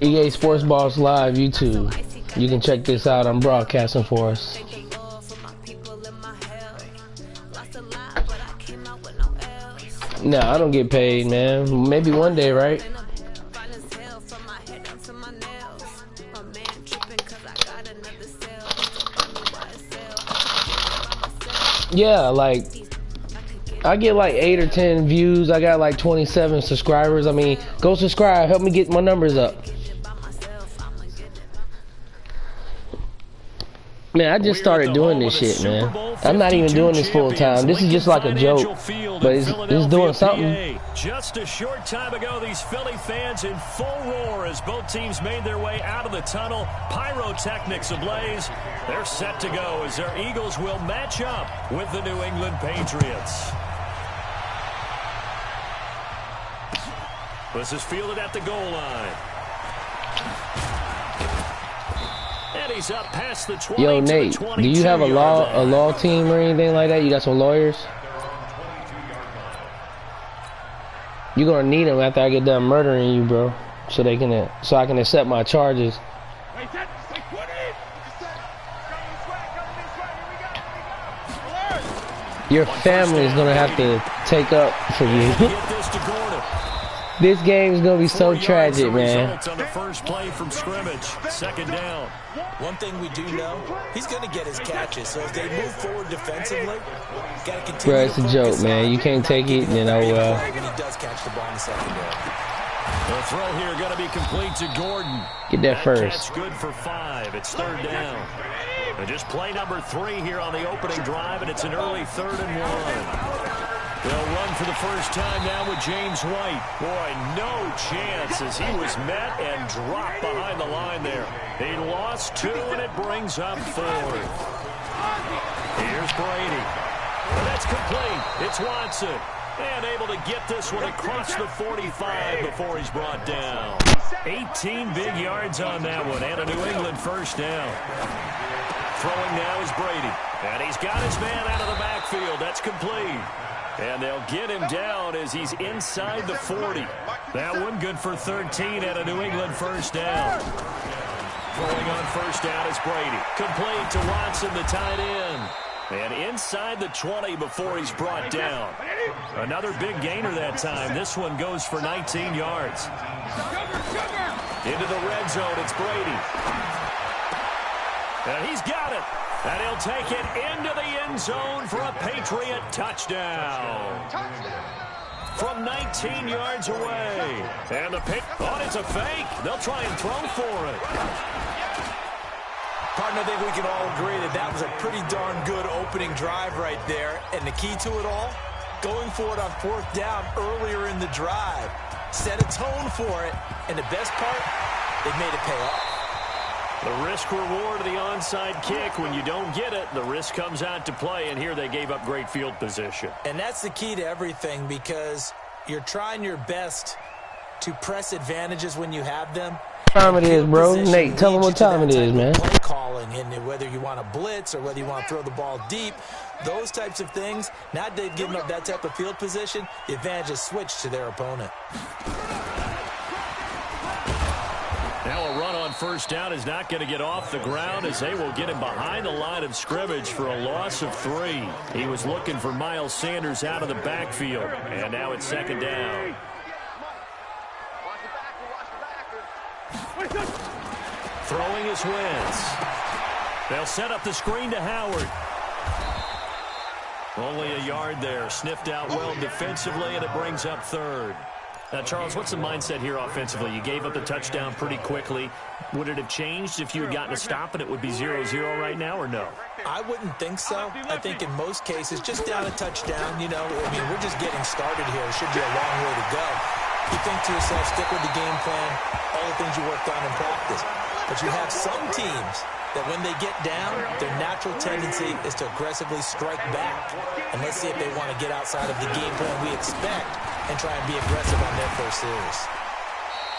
EA Sports Boss Live YouTube. You can check this out. I'm broadcasting for us. No, I don't get paid, man. Maybe one day, right? Yeah, like I get like 8 or 10 views. I got like 27 subscribers. I mean, go subscribe. Help me get my numbers up. Man, I just started doing this shit, man. I'm not even doing this full time. This is just like a joke, but it's doing something. Just a short time ago, these Philly fans in full roar as both teams made their way out of the tunnel. Pyrotechnics ablaze. They're set to go as their Eagles will match up with the New England Patriots. This is fielded at the goal line. And he's up past the 20. Yo, Nate, do you have a law team or anything like that? You got some lawyers? You're gonna need them after I get done murdering you, bro, so I can accept my charges. Your family is gonna have to take up for you. This game is gonna be so tragic, man. On the first play from scrimmage, second down. One thing we do know, he's going to get his catches. So if they move forward defensively, got to continue. Bro, it's a joke, man. You can't take it, you know. When he does catch the ball in the secondary. The throw here going to be complete to Gordon. Get that first. Catch good for 5. It's third down. And just play number 3 here on the opening drive, and it's an early 3rd and 1. They'll run for the first time now with James White. Boy, no chance as he was met and dropped behind the line there. He lost 2, and it brings up 4th. Here's Brady. And that's complete. It's Watson. And able to get this one across the 45 before he's brought down. 18 big yards on that one, and a New England first down. Throwing now is Brady. And he's got his man out of the backfield. That's complete. And they'll get him down as he's inside the 40. That one good for 13 and a New England first down. Throwing on first down is Brady. Complete to Watson, the tight end. And inside the 20 before he's brought down. Another big gainer that time. This one goes for 19 yards. Into the red zone, it's Brady. And he's got it. And he'll take it into the end zone for a Patriot touchdown. From 19 yards away. And the pick. Oh, it's a fake. They'll try and throw for it. Partner, I think we can all agree that that was a pretty darn good opening drive right there. And the key to it all, going for it on 4th down earlier in the drive. Set a tone for it. And the best part, they've made it pay off. The risk-reward of the onside kick. When you don't get it, the risk comes out to play, and here they gave up great field position. And that's the key to everything, because you're trying your best to press advantages when you have them. What time it is, bro? Nate, tell them what time it is, man. Play calling, and whether you want to blitz or whether you want to throw the ball deep, those types of things, now that they've given up that type of field position, the advantage is switched to their opponent. Now a run on first down is not going to get off the ground as they will get him behind the line of scrimmage for a loss of 3. He was looking for Miles Sanders out of the backfield. And now it's second down. Throwing his Wentz. They'll set up the screen to Howard. Only a yard there. Sniffed out well defensively, and it brings up 3rd. Now, Charles, what's the mindset here offensively? You gave up the touchdown pretty quickly. Would it have changed if you had gotten a stop and it would be 0-0 right now, or no? I wouldn't think so. I think in most cases, just down a touchdown, you know, I mean, we're just getting started here. It should be a long way to go. You think to yourself, stick with the game plan, all the things you worked on in practice. But you have some teams that when they get down, their natural tendency is to aggressively strike back. And let's see if they want to get outside of the game plan we expect and try and be aggressive on their first series.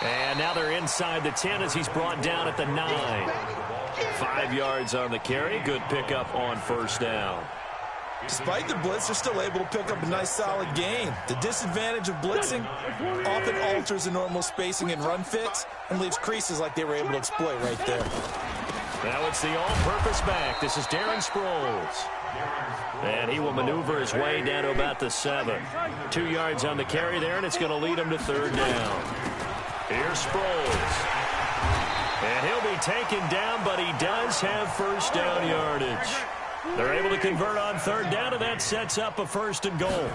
And now they're inside the 10 as he's brought down at the 9. 5 yards on the carry. Good pickup on first down. Despite the blitz, they're still able to pick up a nice, solid gain. The disadvantage of blitzing often alters the normal spacing and run fits and leaves creases like they were able to exploit right there. Now it's the all-purpose back. This is Darren Sproles. And he will maneuver his way down to about the 7. 2 yards on the carry there, and it's going to lead him to 3rd down. Here's Sproles. And he'll be taken down, but he does have 1st down yardage. They're able to convert on 3rd down, and that sets up a 1st and goal.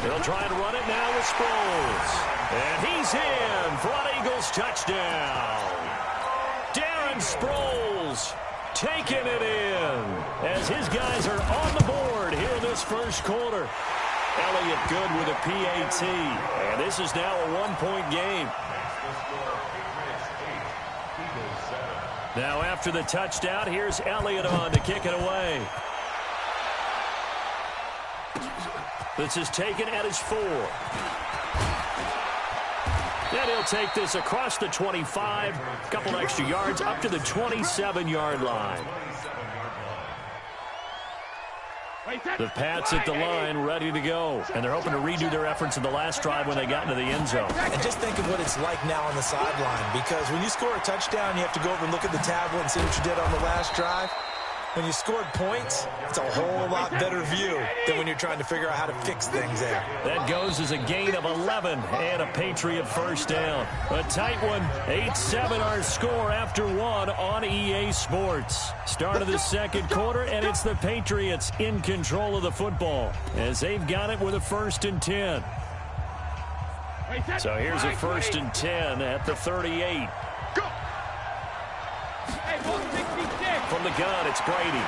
They'll try to run it now with Sproles. And he's in for an Eagles touchdown. Darren Sproles taking it in as his guys are on the board here in this 1st quarter. Elliott good with a PAT. And this is now a 1-point game. Now after the touchdown, here's Elliott on to kick it away. This is taken at his 4. And he'll take this across the 25, a couple extra yards up to the 27-yard line. The Pats at the line, ready to go. And they're hoping to redo their efforts in the last drive when they got into the end zone. And just think of what it's like now on the sideline, because when you score a touchdown, you have to go over and look at the tablet and see what you did on the last drive. When you scored points, it's a whole lot better view than when you're trying to figure out how to fix things there. That goes as a gain of 11 and a Patriot 1st down. A tight one, 8-7 our score after 1 on EA Sports. Start of the 2nd quarter, and it's the Patriots in control of the football as they've got it with a 1st and 10. So here's a 1st and 10 at the 38. From the gun, it's Brady.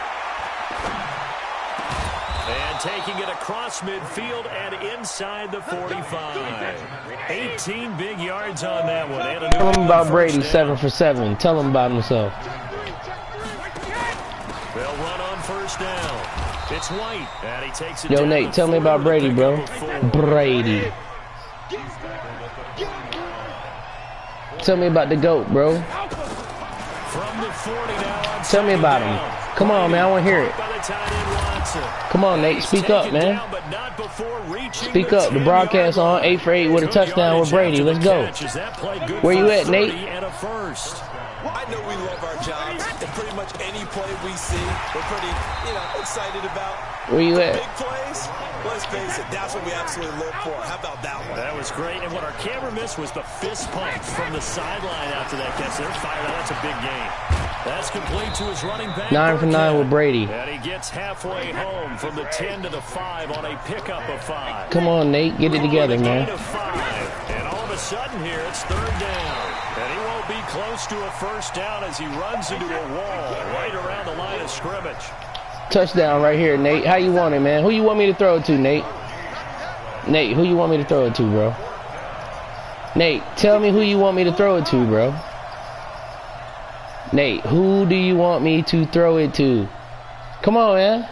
And taking it across midfield and inside the 45. 18 big yards on that one. And Tell him about Brady, 7 for 7. Tell him about himself. They'll run on 1st down. It's White. And he takes it Yo, down. Nate, tell me about Brady, bro. Brady. Tell me about the GOAT, bro. From the 40 now. Tell me about him. Come on, man. I want to hear it. Come on, Nate. Speak up, man. Speak up. The broadcast on 8 for 8 with a touchdown with Brady. Let's go. Where you at, Nate? I know we love our jobs, and pretty much any play we see, we're pretty, excited about. Where you at? Big plays, let's face it, that's what we absolutely live for. How about that one? That was great, and what our camera missed was the fist pump from the sideline after that catch. They're fired out. That's a big game. That's complete to his running back. 9 for 9 with Brady. And he gets halfway home from the 10 to the 5 on a pickup of 5. Come on, Nate. Get it together, man. And all of a sudden here, it's 3rd down. And he won't be close to a 1st down as he runs into a wall right around the line of scrimmage. Touchdown right here, Nate. How you want it, man? Who you want me to throw it to, Nate? Nate, who you want me to throw it to, bro? Nate, tell me who you want me to throw it to, bro. Nate, who do you want me to throw it to? Come on, man.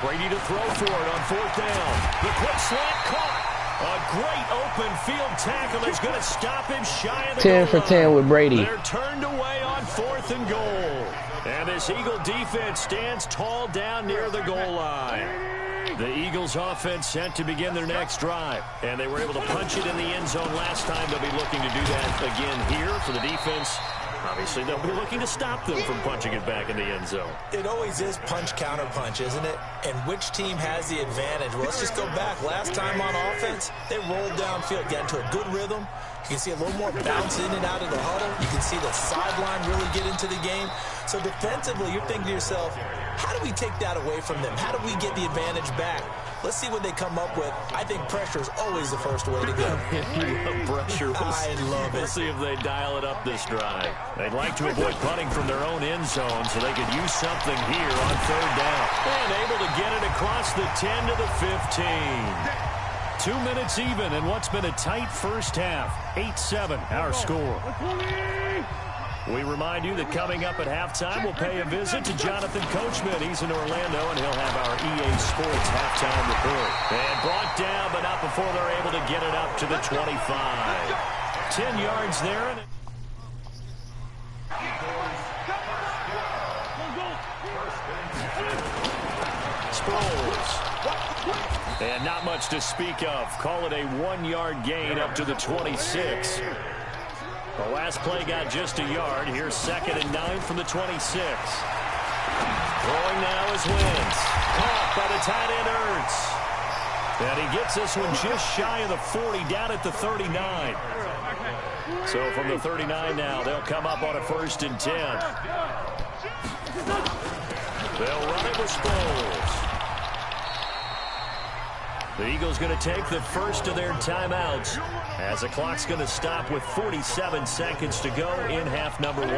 Brady to throw for it on 4th down. The quick slant caught. A great open field tackle is going to stop him shy of the 10 for 10 with Brady. They're turned away on 4th and goal. And this Eagle defense stands tall down near the goal line. The Eagles offense set to begin their next drive. And they were able to punch it in the end zone last time. They'll be looking to do that again here for the defense. Obviously, they'll be looking to stop them from punching it back in the end zone. It always is punch-counter-punch, isn't it? And which team has the advantage? Well, let's just go back. Last time on offense, they rolled downfield, got into a good rhythm. You can see a little more bounce in and out of the huddle. You can see the sideline really get into the game. So defensively, you're thinking to yourself, how do we take that away from them? How do we get the advantage back? Let's see what they come up with. I think pressure is always the first way to go. Pressure. I love it. We'll see if they dial it up this drive. They'd like to avoid punting from their own end zone so they could use something here on 3rd down. And able to get it across the 10 to the 15. 2 minutes even in what's been a tight first half. 8-7 our score. We remind you that coming up at halftime, we'll pay a visit to Jonathan Coachman. He's in Orlando, and he'll have our EA Sports halftime report. And brought down, but not before they're able to get it up to the 25. 10 yards there. And not much to speak of. Call it a 1-yard gain up to the 26. The last play got just a yard. Here's 2nd and 9 from the 26. Throwing now is Wentz. Caught by the tight end Ertz. And he gets this one just shy of the 40, down at the 39. So from the 39 now, they'll come up on a 1st and 10. They'll run it with Sproles. The Eagles going to take the first of their timeouts as the clock's going to stop with 47 seconds to go in half number 1.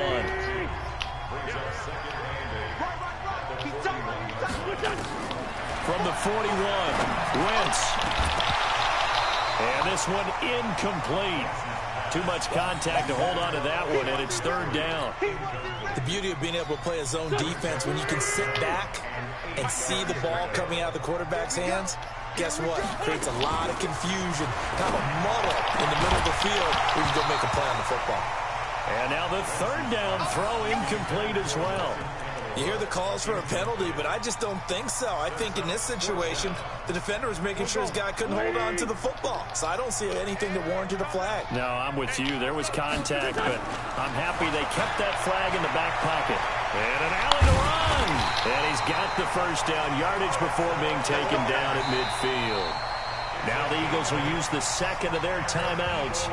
From the 41, Wentz. And this one incomplete. Too much contact to hold on to that one, and it's 3rd down. The beauty of being able to play a zone defense when you can sit back and see the ball coming out of the quarterback's hands, guess what? Creates a lot of confusion, kind of a muddle in the middle of the field where you go make a play on the football. And now the 3rd down throw incomplete as well. You hear the calls for a penalty, but I just don't think so. I think in this situation, the defender was making sure his guy couldn't hold on to the football. So I don't see anything that warranted a flag. No, I'm with you. There was contact, but I'm happy they kept that flag in the back pocket. And an Allen to run. And he's got the 1st down yardage before being taken down at midfield. Now the Eagles will use the 2nd of their timeouts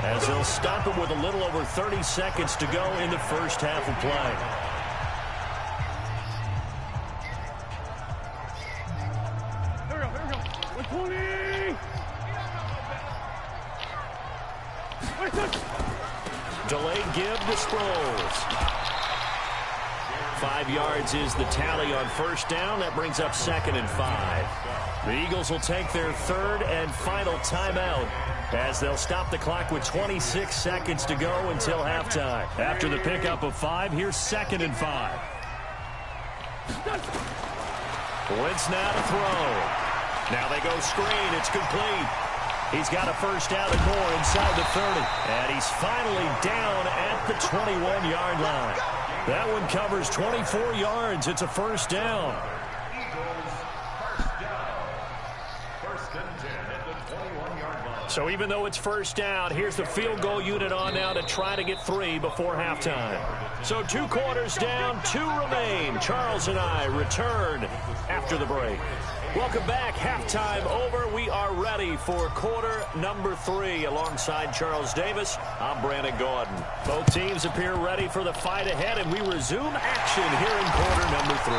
as they'll stop him with a little over 30 seconds to go in the first half of play. Delayed give to Sproles. 5 yards is the tally on 1st down. That brings up 2nd and 5. The Eagles will take their 3rd and final timeout as they'll stop the clock with 26 seconds to go until halftime. After the pickup of 5, here's 2nd and 5. Wentz now to throw. Now they go screen. It's complete. He's got a 1st down and more inside the 30. And he's finally down at the 21-yard line. That one covers 24 yards. It's a 1st down. So even though it's 1st down, here's the field goal unit on now to try to get 3 before halftime. So 2 quarters down, 2 remain. Charles and I return after the break. Welcome back. Halftime over. We are ready for quarter number 3. Alongside Charles Davis, I'm Brandon Gordon. Both teams appear ready for the fight ahead, and we resume action here in quarter number 3.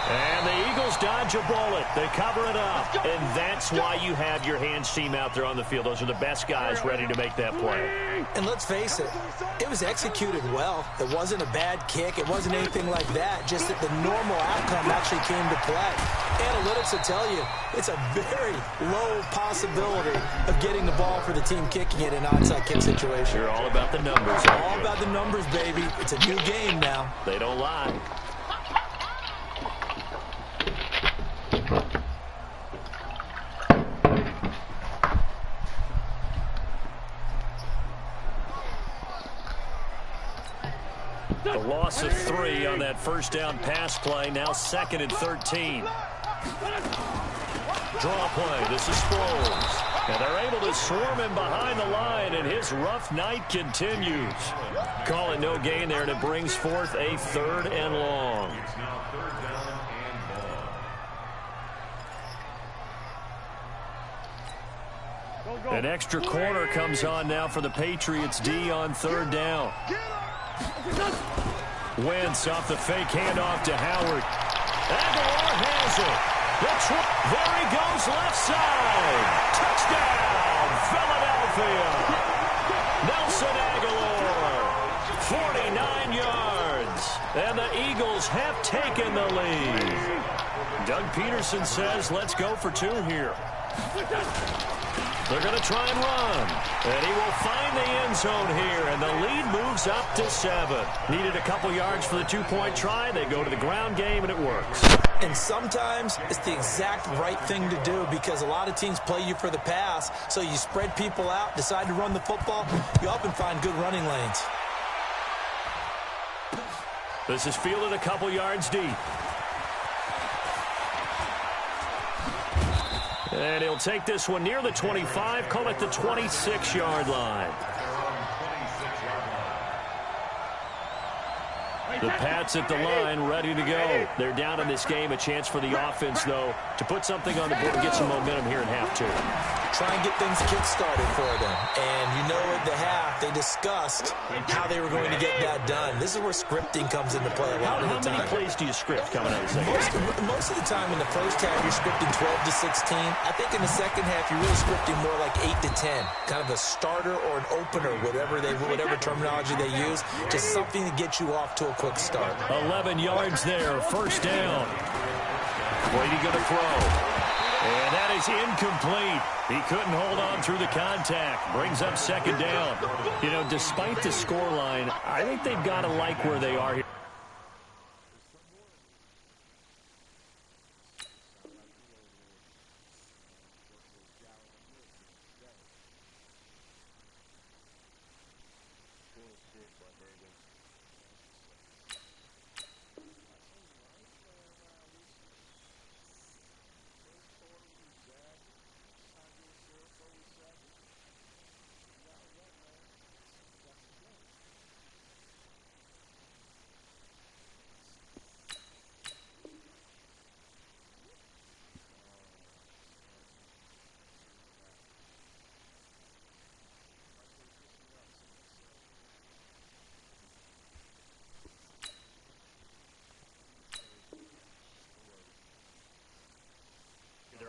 And the Eagles dodge a bullet. They cover it up. And that's why you have your hands team out there on the field. Those are the best guys ready to make that play. And let's face it, it was executed well. It wasn't a bad kick. It wasn't anything like that. Just that the normal outcome actually came to play. Analytics will tell you it's a very low possibility of getting the ball for the team kicking it in an onside kick situation. You're all about the numbers. All about the numbers, baby. It's a new game now. They don't lie. A loss of 3 on that 1st down pass play. Now 2nd and 13. Draw play. This is Sproles. And they're able to swarm him behind the line, and his rough night continues. Call it no gain there, and it brings forth a 3rd and long. An extra corner comes on now for the Patriots D on 3rd down. Wentz off the fake handoff to Howard. Aguilar has it. There he goes left side. Touchdown, Philadelphia. Nelson Aguilar, 49 yards. And the Eagles have taken the lead. Doug Peterson says, let's go for 2 here. They're going to try and run. And he will find the end zone here. And the lead moves up to 7. Needed a couple yards for the 2-point try. They go to the ground game, and it works. And sometimes it's the exact right thing to do because a lot of teams play you for the pass. So you spread people out, decide to run the football. You often find good running lanes. This is fielded a couple yards deep. And he'll take this one near the 25, call it the 26-yard line. The Pats at the line, ready to go. They're down in this game. A chance for the offense, though, to put something on the board and get some momentum here in half two. Try and get things kick-started for them. And you know at the half, they discussed how they were going to get that done. This is where scripting comes into play a lot of the time. How many plays do you script coming out of the second half? Most of the time in the first half, you're scripting 12 to 16. I think in the second half, you're really scripting more like 8 to 10. Kind of a starter or an opener, whatever terminology they use. Just something to get you off to a quick start. 11 yards there, first down. Brady going to throw. And that is incomplete. He couldn't hold on through the contact. Brings up second down. You know, despite the scoreline, I think they've got to like where they are here.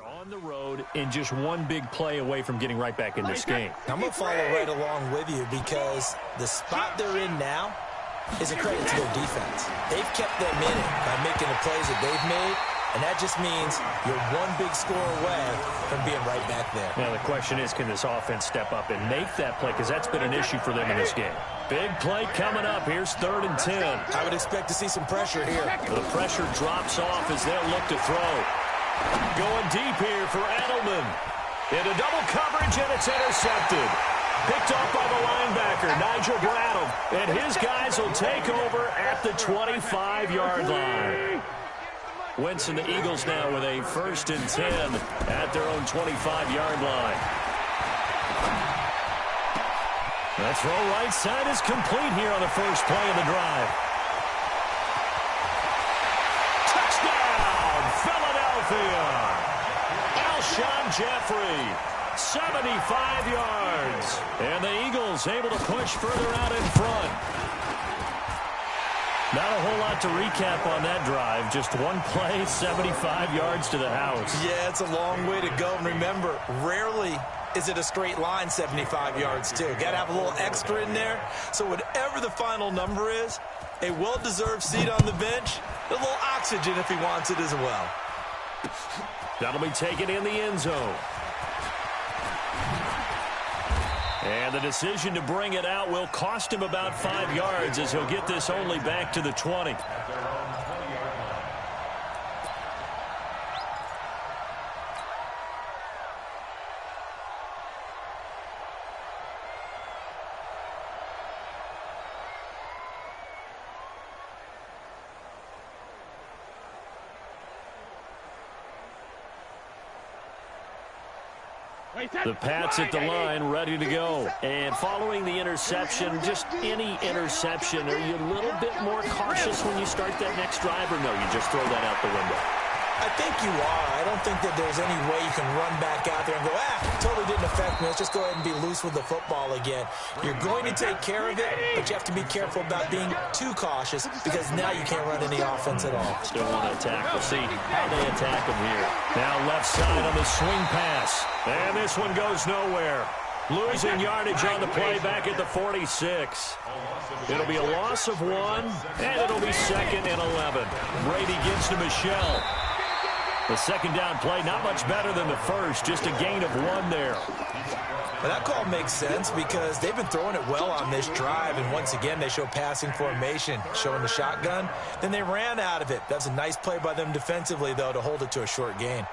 On the road and just one big play away from getting right back in this game. I'm going to follow right along with you because the spot they're in now is a credit to their defense. They've kept them in it by making the plays that they've made, and that just means you're one big score away from being right back there. Now the question is, can this offense step up and make that play? Because that's been an issue for them in this game. Big play coming up. Here's 3rd and 10. I would expect to see some pressure here. The pressure drops off as they'll look to throw. Going deep here for Edelman. Into double coverage, and it's intercepted. Picked off by the linebacker, Nigel Bradham. And his guys will take over at the 25-yard line. Wentz and the Eagles now with a 1st and 10 at their own 25-yard line. The throw right side is complete here on the first play of the drive. Alshon Jeffrey, 75 yards. And the Eagles able to push further out in front. Not a whole lot to recap on that drive. Just one play, 75 yards to the house. Yeah, it's a long way to go. And remember, rarely is it a straight line 75 yards, too. Got to have a little extra in there. So whatever the final number is, a well-deserved seat on the bench, a little oxygen if he wants it as well. That'll be taken in the end zone. And the decision to bring it out will cost him about 5 yards as he'll get this only back to the 20. The Pats at the line, ready to go. And following the interception, just any interception, are you a little bit more cautious when you start that next drive, or no, you just throw that out the window? I think you are. I don't think that there's any way you can run back out there and go, totally didn't affect me. Let's just go ahead and be loose with the football again. You're going to take care of it, but you have to be careful about being too cautious because now you can't run any offense at all. Still want to attack. We'll see how they attack him here. Now left side on the swing pass. And this one goes nowhere. Losing yardage on the play back at the 46. It'll be a loss of 1, and it'll be 2nd and 11. Brady gives to Michelle. The second down play, not much better than the first, just a gain of 1 there. Well, that call makes sense because they've been throwing it well on this drive, and once again, they show passing formation, showing the shotgun. Then they ran out of it. That's a nice play by them defensively, though, to hold it to a short gain.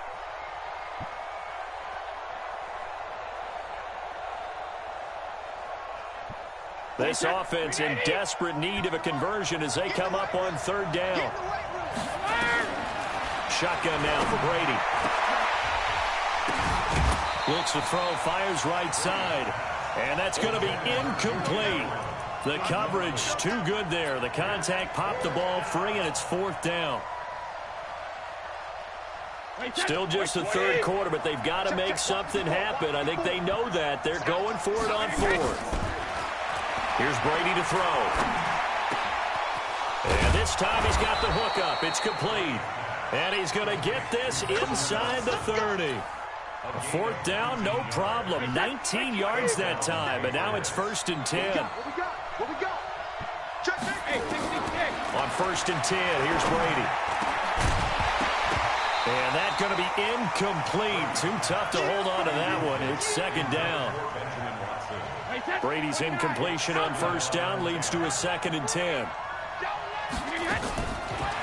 This offense in desperate need of a conversion as they come up on 3rd down. Shotgun now for Brady. Looks to throw, fires right side. And that's going to be incomplete. The coverage too good there. The contact popped the ball free, and it's 4th down. Still just the third quarter, but they've got to make something happen. I think they know that. They're going for it on 4th. Here's Brady to throw. And this time he's got the hook up. It's complete. And he's going to get this inside the 30. 4th down, no problem. 19 yards that time, and now it's 1st and 10. On 1st and 10, here's Brady. And that's going to be incomplete. Too tough to hold on to that one. It's 2nd down. Brady's incompletion on 1st down leads to a 2nd and 10.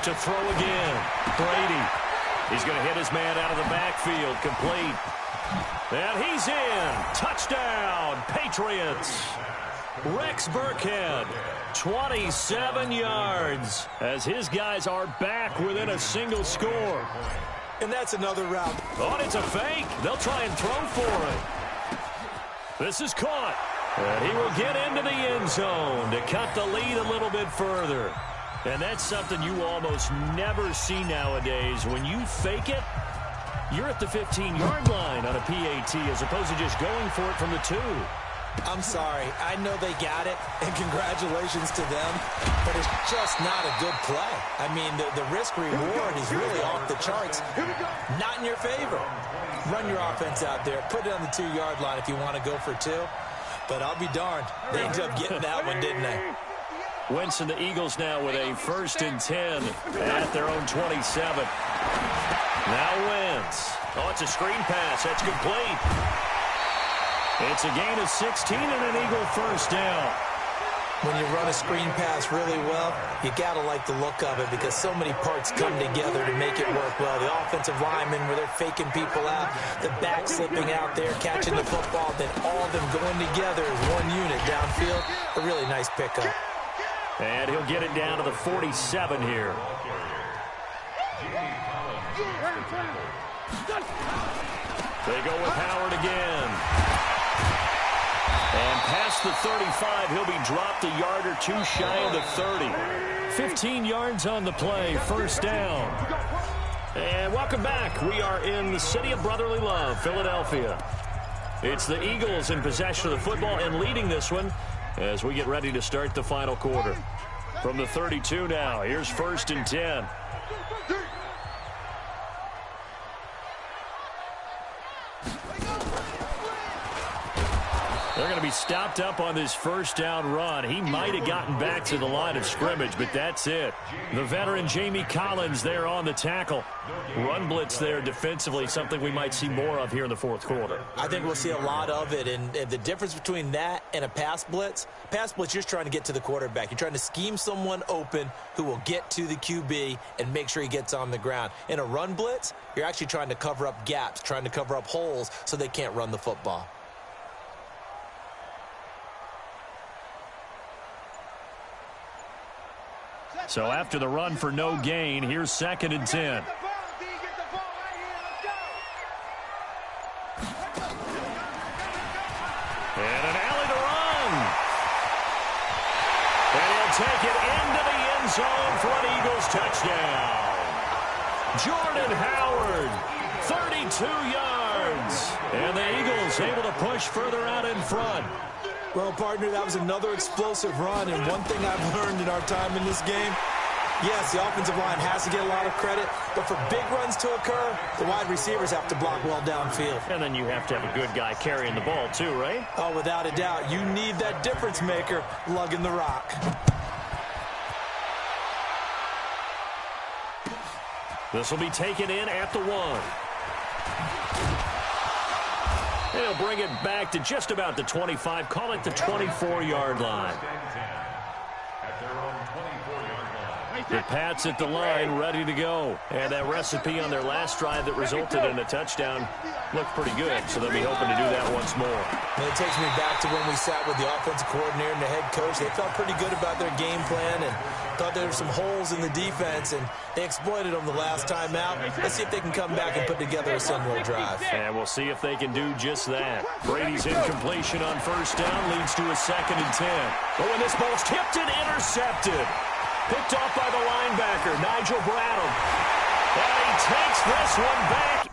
To throw again. Brady. He's going to hit his man out of the backfield. Complete. And he's in. Touchdown, Patriots. Rex Burkhead, 27 yards, as his guys are back within a single score. And that's another route. Oh, it's a fake. They'll try and throw for it. This is caught. And he will get into the end zone to cut the lead a little bit further. And that's something you almost never see nowadays. When you fake it, you're at the 15-yard line on a PAT as opposed to just going for it from the 2. I'm sorry. I know they got it, and congratulations to them, but it's just not a good play. I mean, the risk-reward is really off the charts. Not in your favor. Run your offense out there. Put it on the 2-yard line if you want to go for 2. But I'll be darned. They ended up getting that one, didn't they? Wentz and the Eagles now with a 1st and 10 at their own 27. Now Wentz. Oh, it's a screen pass. That's complete. It's a gain of 16 and an Eagle 1st down. When you run a screen pass really well, you got to like the look of it because so many parts come together to make it work well. The offensive linemen where they're faking people out, the back slipping out there, catching the football, then all of them going together as one unit downfield. A really nice pickup. And he'll get it down to the 47 here. They go with Howard again. And past the 35, he'll be dropped a yard or 2 shy of the 30. 15 yards on the play, 1st down. And welcome back. We are in the city of brotherly love, Philadelphia. It's the Eagles in possession of the football and leading this one as we get ready to start the final quarter. From the 32 now, here's 1st and 10. They're going to be stopped up on this 1st down run. He might have gotten back to the line of scrimmage, but that's it. The veteran Jamie Collins there on the tackle. Run blitz there defensively, something we might see more of here in the 4th quarter. I think we'll see a lot of it, and the difference between that and a pass blitz, you're just trying to get to the quarterback. You're trying to scheme someone open who will get to the QB and make sure he gets on the ground. In a run blitz, you're actually trying to cover up gaps, trying to cover up holes so they can't run the football. So after the run for no gain, here's 2nd and 10. And an alley to run. And he'll take it into the end zone for an Eagles touchdown. Jordan Howard, 32 yards. And the Eagles able to push further out in front. Well, partner, that was another explosive run, and one thing I've learned in our time in this game, yes, the offensive line has to get a lot of credit, but for big runs to occur, the wide receivers have to block well downfield. And then you have to have a good guy carrying the ball too, right? Oh, without a doubt. You need that difference maker lugging the rock. This will be taken in at the 1. They'll bring it back to just about the 25. Call it the 24-yard line. The Pats at the line, ready to go. And that recipe on their last drive that resulted in a touchdown looked pretty good, so they'll be hoping to do that once more. And it takes me back to when we sat with the offensive coordinator and the head coach. They felt pretty good about their game plan and thought there were some holes in the defense, and they exploited them the last time out. Let's see if they can come back and put together a similar drive. And we'll see if they can do just that. Brady's incompletion on first down leads to a 2nd and 10. Oh, and this ball's tipped and intercepted. Picked off by the linebacker, Nigel Bradham. And he takes this one back